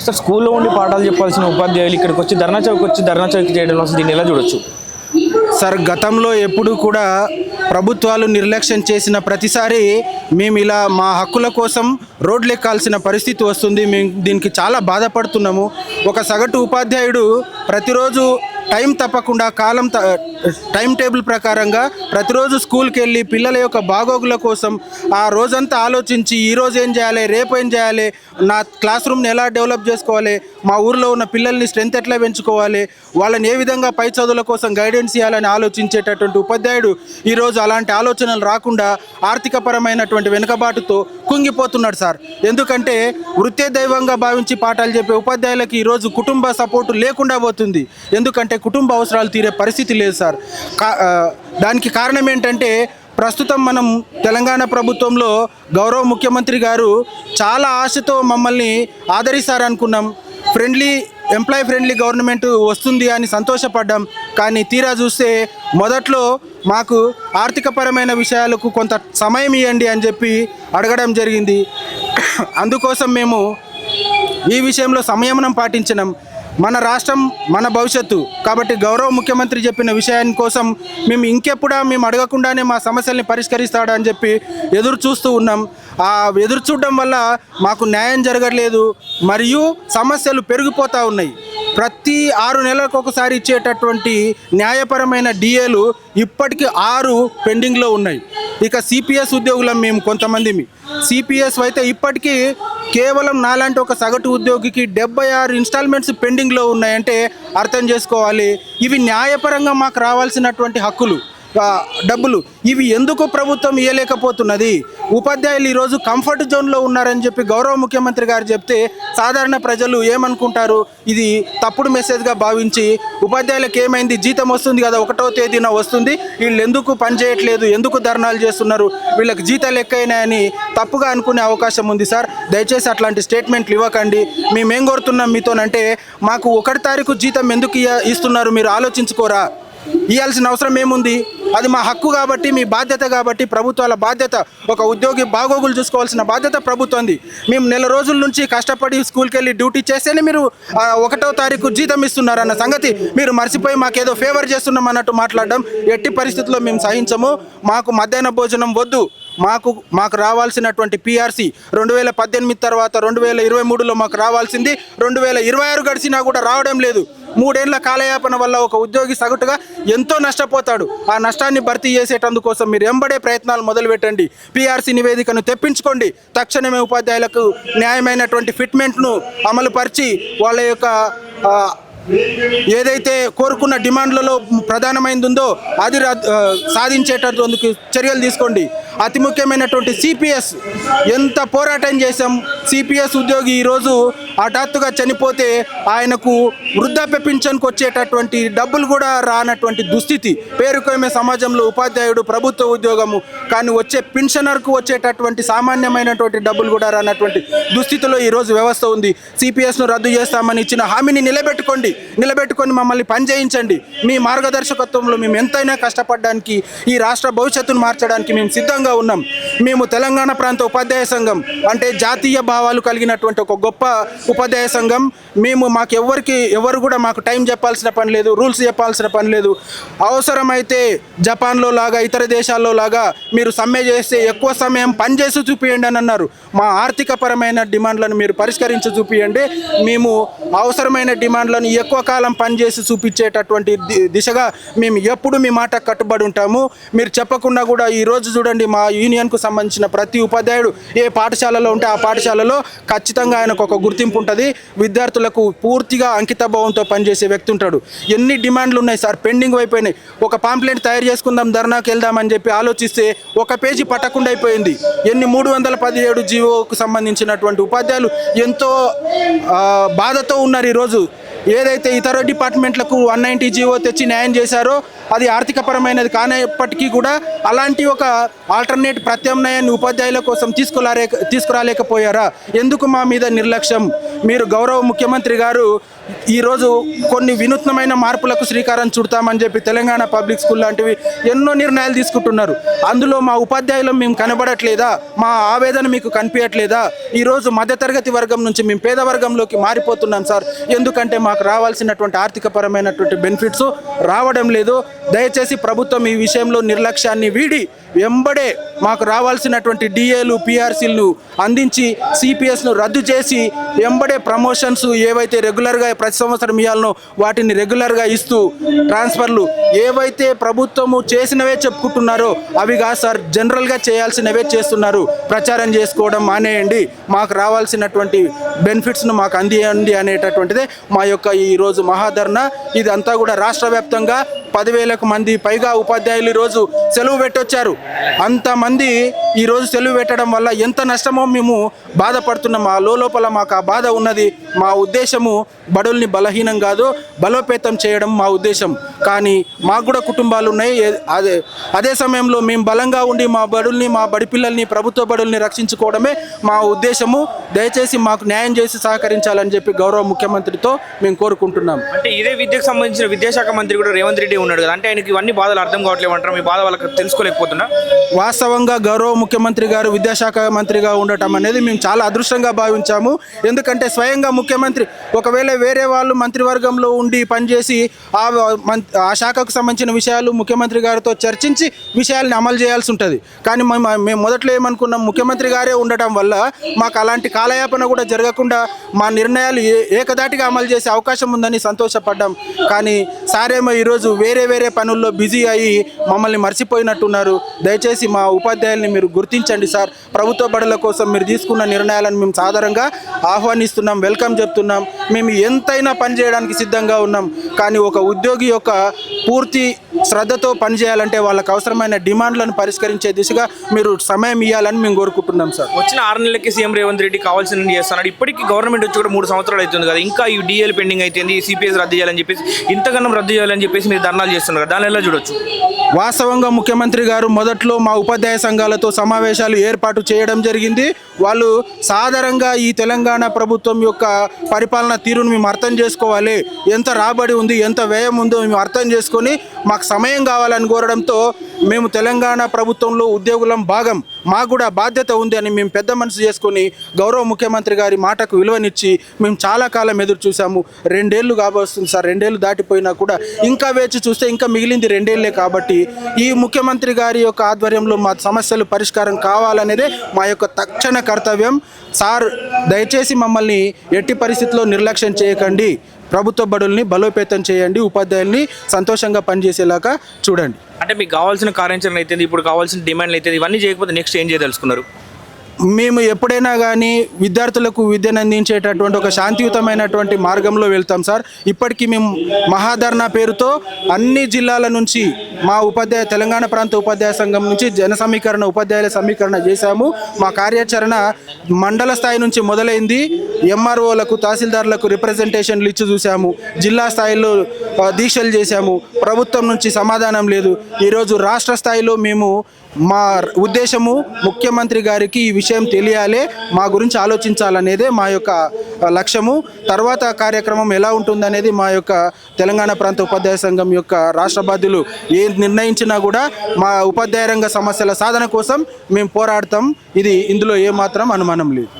Sir స్కూల్లో ఉండి పాఠాలు చెప్పాల్సిన ఉపాధ్యాయులు ఇక్కడికి వచ్చి ధర్నా చౌక్ చేయడం అసలు దీన్ని ఎలా చూడొచ్చు? సార్ గతంలో ఎప్పుడు కూడా ప్రభుత్వాలు నిర్లక్ష్యం చేసిన ప్రతిసారి మేము ఇలా మా హక్కుల కోసం రోడ్లు ఎక్కాల్సిన పరిస్థితి వస్తుంది. మేము దీనికి చాలా బాధపడుతున్నాము. ఒక సగటు ఉపాధ్యాయుడు ప్రతిరోజు టైం తప్పకుండా టైం టేబుల్ ప్రకారంగా ప్రతిరోజు స్కూల్కి వెళ్ళి పిల్లల యొక్క బాగోగుల కోసం ఆ రోజంతా ఆలోచించి ఈరోజు ఏం చేయాలి, రేపు ఏం చేయాలి, నా క్లాస్ రూమ్ని ఎలా డెవలప్ చేసుకోవాలి, మా ఊరిలో ఉన్న పిల్లల్ని స్ట్రెంత్ ఎట్లా పెంచుకోవాలి, వాళ్ళని ఏ విధంగా పై చదువుల కోసం గైడెన్స్ ఇవ్వాలని ఆలోచించేటటువంటి ఉపాధ్యాయుడు ఈరోజు అలాంటి ఆలోచనలు రాకుండా ఆర్థికపరమైనటువంటి వెనుకబాటుతో కుంగిపోతున్నాడు సార్. ఎందుకంటే వృత్తే దైవంగా భావించి పాఠాలు చెప్పే ఉపాధ్యాయులకి ఈరోజు కుటుంబ సపోర్టు లేకుండా పోతుంది. ఎందుకంటే కుటుంబ అవసరాలు తీరే పరిస్థితి లేదు సార్. దానికి కారణం ఏంటంటే ప్రస్తుతం మనం తెలంగాణ ప్రభుత్వంలో గౌరవ ముఖ్యమంత్రి గారు చాలా ఆశతో మమ్మల్ని ఆదరిస్తారనుకున్నాం. ఎంప్లాయీ ఫ్రెండ్లీ గవర్నమెంట్ వస్తుంది అని సంతోషపడ్డాం. కానీ తీరా చూస్తే మొదట్లో మాకు ఆర్థికపరమైన విషయాలకు కొంత సమయం ఇవ్వండి అని చెప్పి అడగడం జరిగింది. అందుకోసం మేము ఈ విషయంలో సంయమనం పాటించినాం. మన రాష్ట్రం మన భవిష్యత్తు కాబట్టి గౌరవ ముఖ్యమంత్రి చెప్పిన విషయాన్ని కోసం మేము ఇంకెప్పుడా మేము అడగకుండానే మా సమస్యల్ని పరిష్కరిస్తాడా అని చెప్పి ఎదురు చూస్తూ ఉన్నాం. ఆ ఎదురు చూడడం వల్ల మాకు న్యాయం జరగట్లేదు మరియు సమస్యలు పెరిగిపోతూ ఉన్నాయి. ప్రతి 6 నెలలకు ఒకసారి ఇచ్చేటటువంటి న్యాయపరమైన డిఏలు ఇప్పటికీ 6 పెండింగ్లో ఉన్నాయి. ఇక సిపిఎస్ ఉద్యోగులం మేము కొంతమంది. సిపిఎస్ అయితే ఇప్పటికీ కేవలం నాలాంటి ఒక సగటు ఉద్యోగికి 76 ఇన్స్టాల్మెంట్స్ పెండింగ్లో ఉన్నాయంటే అర్థం చేసుకోవాలి. ఇవి న్యాయపరంగా మాకు రావాల్సినటువంటి హక్కులు, డబ్బులు ఇవి ఎందుకు ప్రభుత్వం ఇవ్వలేకపోతున్నది? ఉపాధ్యాయులు ఈరోజు కంఫర్ట్ జోన్లో ఉన్నారని చెప్పి గౌరవ ముఖ్యమంత్రి గారు చెప్తే సాధారణ ప్రజలు ఏమనుకుంటారు? ఇది తప్పుడు మెసేజ్గా భావించి ఉపాధ్యాయులకు ఏమైంది, జీతం వస్తుంది కదా 1వ తేదీన వస్తుంది, వీళ్ళు ఎందుకు పని చేయట్లేదు, ఎందుకు ధర్నాలు చేస్తున్నారు, వీళ్ళకి జీతాలు ఎక్కువైనాయని తప్పుగా అనుకునే అవకాశం ఉంది సార్. దయచేసి అట్లాంటి స్టేట్మెంట్లు ఇవ్వకండి. మేమేం కోరుతున్నాం మీతోనంటే మాకు 1వ తారీఖు జీతం ఎందుకు ఇస్తున్నారు మీరు ఆలోచించుకోరా? ఇవ్వాల్సిన అవసరం ఏముంది? అది మా హక్కు కాబట్టి, మీ బాధ్యత కాబట్టి, ప్రభుత్వాల బాధ్యత. ఒక ఉద్యోగి బాగోగులు చూసుకోవాల్సిన బాధ్యత ప్రభుత్వంది. మేము నెల రోజుల నుంచి కష్టపడి స్కూల్కి వెళ్ళి డ్యూటీ చేస్తేనే మీరు 1వ తారీఖు జీతం ఇస్తున్నారన్న సంగతి మీరు మర్చిపోయి మాకేదో ఫేవర్ చేస్తున్నాం అన్నట్టు మాట్లాడడం ఎట్టి పరిస్థితుల్లో మేము సహించము. మాకు మధ్యాహ్న భోజనం వద్దు. మాకు రావాల్సినటువంటి పిఆర్సీ 2018 తర్వాత 2023లో మాకు రావాల్సింది 2026 గడిచినా కూడా రావడం లేదు. 3 ఏళ్ల కాలయాపన వల్ల ఒక ఉద్యోగి సగటుగా ఎంతో నష్టపోతాడు. ఆ నష్టాన్ని భర్తీ చేసేటందుకోసం మీరు ఎంబడే ప్రయత్నాలు మొదలుపెట్టండి. పిఆర్సీ నివేదికను తెప్పించుకోండి. తక్షణమే ఉపాధ్యాయులకు న్యాయమైనటువంటి ఫిట్మెంట్ను అమలుపరిచి వాళ్ళ యొక్క ఏదైతే కోరుకున్న డిమాండ్లలో ప్రధానమైనది ఉందో అది సాధించేటందుకు చర్యలు తీసుకోండి. అతి ముఖ్యమైనటువంటి సిపిఎస్ ఎంత పోరాటం చేశాం. సిపిఎస్ ఉద్యోగి ఈరోజు హఠాత్తుగా చనిపోతే ఆయనకు వృద్ధాప్య పింఛన్కి వచ్చేటటువంటి డబ్బులు కూడా రానటువంటి దుస్థితి. పేరుకోమే సమాజంలో ఉపాధ్యాయుడు ప్రభుత్వ ఉద్యోగము కానీ వచ్చే పెన్షనర్కు వచ్చేటటువంటి సామాన్యమైనటువంటి డబ్బులు కూడా రానటువంటి దుస్థితిలో ఈరోజు వ్యవస్థ ఉంది. సిపిఎస్ను రద్దు చేస్తామని ఇచ్చిన హామీని నిలబెట్టుకొని మమ్మల్ని పనిచేయించండి. మీ మార్గదర్శకత్వంలో మేము ఎంతైనా కష్టపడడానికి, ఈ రాష్ట్ర భవిష్యత్తును మార్చడానికి మేము సిద్ధంగా ఉన్నాం. మేము తెలంగాణ ప్రాంత ఉపాధ్యాయ సంఘం అంటే జాతీయ భావాలు కలిగినటువంటి ఒక గొప్ప ఉపాధ్యాయ సంఘం. ఎవరు కూడా మాకు టైం చెప్పాల్సిన పని లేదు, రూల్స్ చెప్పాల్సిన పని లేదు. అవసరమైతే జపాన్లో లాగా ఇతర దేశాల్లో లాగా మీరు సమ్మె చేస్తే ఎక్కువ సమయం పనిచేసి చూపియండి అని అన్నారు. మా ఆర్థికపరమైన డిమాండ్లను మీరు పరిష్కరించి చూపియండి. మేము అవసరమైన డిమాండ్లను ఎక్కువ కాలం పనిచేసి చూపించేటటువంటి దిశగా మేము ఎప్పుడు మీ మాట కట్టుబడి ఉంటాము. మీరు చెప్పకుండా కూడా ఈరోజు చూడండి, మా యూనియన్కు సంబంధించిన ప్రతి ఉపాధ్యాయుడు ఏ పాఠశాలలో ఉంటే ఆ పాఠశాలలో ఖచ్చితంగా ఆయనకు ఒక గుర్తింపు ఉంటుంది. విద్యార్థులకు పూర్తిగా అంకితభావంతో పనిచేసే వ్యక్తి ఉంటాడు. ఎన్ని డిమాండ్లు ఉన్నాయి సార్, పెండింగ్ అయిపోయినాయి. ఒక పాంప్లెట్ తయారు చేసుకుందాం, ధర్నాకి వెళ్దామని చెప్పి ఆలోచిస్తే ఒక పేజీ పట్టకుండా అయిపోయింది. 317 జీవోకు సంబంధించినటువంటి ఉపాధ్యాయులు ఎంతో బాధతో ఉన్నారు. ఈరోజు ఏదైతే ఇతర డిపార్ట్మెంట్లకు 190 జీవో తెచ్చి న్యాయం చేశారో అది ఆర్థికపరమైనది కానప్పటికీ కూడా అలాంటి ఒక ఆల్టర్నేట్ ప్రత్యామ్నాయాన్ని ఉపాధ్యాయుల కోసం తీసుకురాలేకపోయారా? ఎందుకు మా మీద నిర్లక్ష్యం? మీరు గౌరవ ముఖ్యమంత్రి గారు ఈరోజు కొన్ని వినూత్నమైన మార్పులకు శ్రీకారం చుడతామని చెప్పి తెలంగాణ పబ్లిక్ స్కూల్ లాంటివి ఎన్నో నిర్ణయాలు తీసుకుంటున్నారు. అందులో మా ఉపాధ్యాయులం మేము కనబడట్లేదా? మా ఆవేదన మీకు కనిపించట్లేదా? ఈరోజు మధ్యతరగతి వర్గం నుంచి మేము పేద వర్గంలోకి మారిపోతున్నాం సార్. ఎందుకంటే మాకు రావాల్సినటువంటి ఆర్థికపరమైనటువంటి బెనిఫిట్స్ రావడం లేదు. దయచేసి ప్రభుత్వం ఈ విషయంలో నిర్లక్ష్యాన్ని వీడి వెంబడే మాకు రావాల్సినటువంటి డిఏలు పిఆర్సీలను అందించి సిపిఎస్ను రద్దు చేసి వెంబడే ప్రమోషన్స్ ఏవైతే రెగ్యులర్గా ప్రతి సంవత్సరం ఇవ్వాలనో వాటిని రెగ్యులర్గా ఇస్తూ ట్రాన్స్ఫర్లు ఏవైతే ప్రభుత్వము చేసినవే చెప్పుకుంటున్నారో అవి కాదు సార్, జనరల్గా చేయాల్సినవే చేస్తున్నారు. ప్రచారం చేసుకోవడం మానేయండి, మాకు రావాల్సినటువంటి బెనిఫిట్స్ను మాకు అందియండి అనేటటువంటిదే మా యొక్క ఈరోజు మహాధర్నా. ఇదంతా కూడా రాష్ట్ర వ్యాప్తంగా 10,000 మంది పైగా ఉపాధ్యాయులు ఈరోజు సెలవు పెట్టొచ్చారు. అంతమంది ఈరోజు సెలవు పెట్టడం వల్ల ఎంత నష్టమో మేము బాధపడుతున్నాం. ఆ లోపల మాకు ఆ బాధ ఉన్నది. మా ఉద్దేశము బడుల్ని బలహీనం కాదు, బలోపేతం చేయడం మా ఉద్దేశం. కానీ మాకు కూడా కుటుంబాలు ఉన్నాయి. అదే సమయంలో మేము బలంగా ఉండి మా బడుల్ని, మా బడి పిల్లల్ని, ప్రభుత్వ బడుల్ని రక్షించుకోవడమే మా ఉద్దేశము. దయచేసి మాకు న్యాయం చేసి సహకరించాలని చెప్పి గౌరవ ముఖ్యమంత్రితో మేము కోరుకుంటున్నాం. అంటే ఇదే విద్యకు సంబంధించిన విద్యాశాఖ మంత్రి కూడా రేవంత్ రెడ్డి ఉన్నాడు కదా, అంటే ఆయనకి ఇవన్నీ బాధలు అర్థం కావట్లేవు అంటారు. మీ బాధ వాళ్ళకి తెలుసుకోలేకపోతున్నా. వాస్తవంగా గౌరవ ముఖ్యమంత్రి గారు విద్యాశాఖ మంత్రిగా ఉండటం అనేది మేము చాలా అదృష్టంగా భావించాము. ఎందుకంటే స్వయంగా ముఖ్యమంత్రి ఒకవేళ వేరే వాళ్ళు మంత్రివర్గంలో ఉండి పనిచేసి ఆ శాఖకు సంబంధించిన విషయాలు ముఖ్యమంత్రి గారితో చర్చించి విషయాల్ని అమలు చేయాల్సి ఉంటుంది. కానీ మేము మొదట్లో ఏమనుకున్నాం, ముఖ్యమంత్రి గారే ఉండటం వల్ల మాకు అలాంటి కాలయాపన కూడా జరగకుండా మా నిర్ణయాలు ఏకదాటిగా అమలు చేసే అవకాశం ఉందని సంతోషపడ్డాం. కానీ సారేమో ఈరోజు వేరే పనుల్లో బిజీ అయ్యి మమ్మల్ని మర్చిపోయినట్టున్నారు. దయచేసి మా ఉపాధ్యాయుల్ని మీరు గుర్తించండి సార్. ప్రభుత్వ బడుల కోసం మీరు తీసుకున్న నిర్ణయాలను మేము సాధారణంగా ఆహ్వానిస్తున్నాం, వెల్కమ్ చెప్తున్నాం. మేము ఎంతైనా పని చేయడానికి సిద్ధంగా ఉన్నాం. కానీ ఒక ఉద్యోగి యొక్క పూర్తి శ్రద్ధతో పనిచేయాలంటే వాళ్ళకు అవసరమైన డిమాండ్లను పరిష్కరించే దిశగా మీరు సమయం ఇవ్వాలని మేము కోరుకుంటున్నాం సార్. వచ్చిన 6 నెలలకి సీఎం రేవంత్ రెడ్డి కావాల్సిన చేస్తున్నాడు. ఇప్పటికీ గవర్నమెంట్ వచ్చి కూడా 3 సంవత్సరాలు అవుతుంది కదా, ఇంకా ఈ డిఎల్ పెండింగ్ అయిపోయింది, సిపిఎస్ రద్దు చేయాలని చెప్పేసి ఇంతకన్నా రద్దు చేయాలని చెప్పేసి మీరు ధర్నాలు చేస్తున్నారు. దాని ఎలా చూడొచ్చు? వాస్తవంగా ముఖ్యమంత్రి గారు మొదట్లో మా ఉపాధ్యాయ సంఘాలతో సమావేశాలు ఏర్పాటు చేయడం జరిగింది. వాళ్ళు సాధారణంగా ఈ తెలంగాణ ప్రభుత్వం యొక్క పరిపాలన తీరును మేము అర్థం చేసుకోవాలి, ఎంత రాబడి ఉంది, ఎంత వ్యయం ఉందో మేము అర్థం చేసుకొని మాకు సమయం కావాలని కోరడంతో మేము తెలంగాణ ప్రభుత్వంలో ఉద్యోగులం భాగం, మాకు కూడా బాధ్యత ఉంది అని మేము పెద్ద మనసు చేసుకొని గౌరవ ముఖ్యమంత్రి గారి మాటకు విలువనిచ్చి మేము చాలా కాలం ఎదురు చూసాము. 2 ఏళ్ళు కాబోస్తుంది సార్. 2 ఏళ్ళు దాటిపోయినా కూడా ఇంకా వేచి చూస్తే ఇంకా మిగిలింది 2 ఏళ్ళే. కాబట్టి ఈ ముఖ్యమంత్రి గారి యొక్క ఆధ్వర్యంలో మా సమస్యలు పరిష్కారం కావాలనేదే మా యొక్క తక్షణ కర్తవ్యం. సార్ దయచేసి మమ్మల్ని ఎట్టి పరిస్థితుల్లో నిర్లక్ష్యం చేయకండి, ప్రభుత్వ బడుల్ని బలోపేతం చేయండి, ఉపాధ్యాయుల్ని సంతోషంగా పనిచేసేలాగా చూడండి. అంటే మీకు కావాల్సిన కార్యాచరణ అయితే, ఇప్పుడు కావాల్సిన డిమాండ్లు అయితే, ఇవన్నీ చేయకపోతే నెక్స్ట్ ఏం చేయదలుచుకున్నారు? మేము ఎప్పుడైనా కానీ విద్యార్థులకు విద్యను అందించేటటువంటి ఒక శాంతియుతమైనటువంటి మార్గంలో వెళ్తాం సార్. ఇప్పటికీ మేము మహాధర్నా పేరుతో అన్ని జిల్లాల నుంచి మా తెలంగాణ ప్రాంత ఉపాధ్యాయ సంఘం నుంచి ఉపాధ్యాయుల సమీకరణ చేశాము. మా కార్యాచరణ మండల స్థాయి నుంచి మొదలైంది. ఎంఆర్ఓలకు, తహసీల్దార్లకు రిప్రజెంటేషన్లు ఇచ్చి చూసాము. జిల్లా స్థాయిలో దీక్షలు చేశాము. ప్రభుత్వం నుంచి సమాధానం లేదు. ఈరోజు రాష్ట్ర స్థాయిలో మేము మా ఉద్దేశము ముఖ్యమంత్రి గారికి ఈ విషయం తెలియాలి, మా గురించి ఆలోచించాలనేదే మా యొక్క లక్ష్యము. తర్వాత కార్యక్రమం ఎలా ఉంటుందనేది మా యొక్క తెలంగాణ ప్రాంత ఉపాధ్యాయ సంఘం యొక్క రాష్ట్ర బాధ్యులు ఏం నిర్ణయించినా కూడా మా ఉపాధ్యాయ రంగ సమస్యల సాధన కోసం మేము పోరాడతాం. ఇందులో ఏమాత్రం అనుమానం లేదు.